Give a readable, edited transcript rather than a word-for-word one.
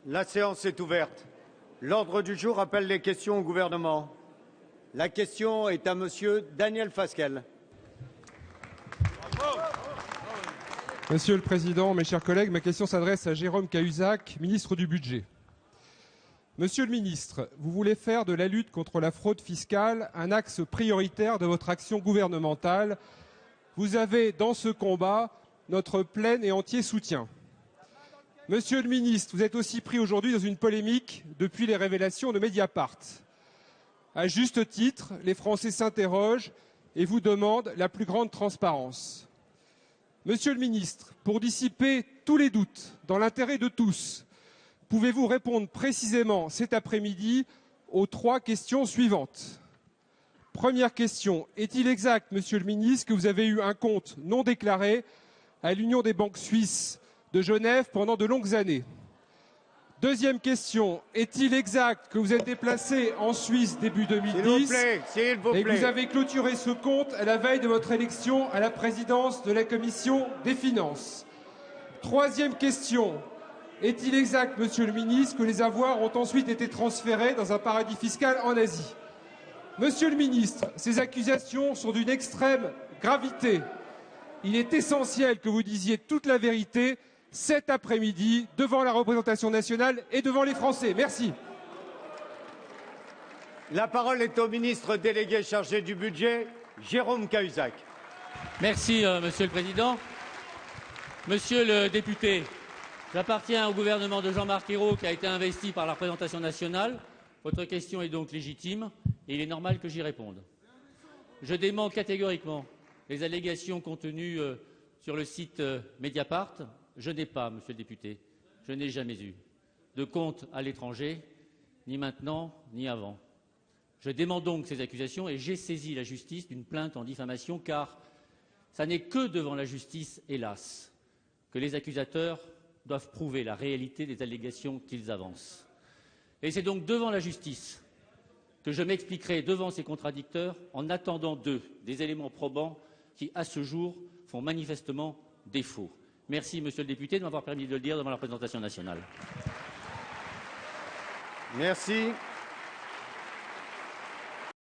La séance est ouverte. L'ordre du jour appelle les questions au gouvernement. La question est à Monsieur Daniel Fasquelle. Monsieur le Président, mes chers collègues, ma question s'adresse à Jérôme Cahuzac, ministre du Budget. Monsieur le ministre, vous voulez faire de la lutte contre la fraude fiscale un axe prioritaire de votre action gouvernementale. Vous avez dans ce combat notre plein et entier soutien. Monsieur le ministre, vous êtes aussi pris aujourd'hui dans une polémique depuis les révélations de Mediapart. À juste titre, les Français s'interrogent et vous demandent la plus grande transparence. Monsieur le ministre, pour dissiper tous les doutes, dans l'intérêt de tous, pouvez-vous répondre précisément cet après-midi aux 3 questions suivantes? Première question, est-il exact, monsieur le ministre, que vous avez eu un compte non déclaré à l'Union des banques suisses de Genève pendant de longues années? Deuxième question, est-il exact que vous êtes déplacé en Suisse début 2010 s'il vous plaît. et que vous avez clôturé ce compte à la veille de votre élection à la présidence de la Commission des finances? Troisième question, est-il exact, monsieur le ministre, que les avoirs ont ensuite été transférés dans un paradis fiscal en Asie? Monsieur le ministre, ces accusations sont d'une extrême gravité. Il est essentiel que vous disiez toute la vérité cet après-midi devant la représentation nationale et devant les Français. Merci. La parole est au ministre délégué chargé du budget, Jérôme Cahuzac. Merci, Monsieur le Président. Monsieur le député, j'appartiens au gouvernement de Jean-Marc Ayrault qui a été investi par la représentation nationale. Votre question est donc légitime et il est normal que j'y réponde. Je dément catégoriquement les allégations contenues sur le site Mediapart. Je n'ai pas, monsieur le député, je n'ai jamais eu de compte à l'étranger, ni maintenant, ni avant. Je dément donc ces accusations et j'ai saisi la justice d'une plainte en diffamation car ça n'est que devant la justice, hélas, que les accusateurs doivent prouver la réalité des allégations qu'ils avancent. Et c'est donc devant la justice que je m'expliquerai devant ces contradicteurs en attendant d'eux des éléments probants qui, à ce jour, font manifestement défaut. Merci, monsieur le député, de m'avoir permis de le dire devant la représentation nationale. Merci.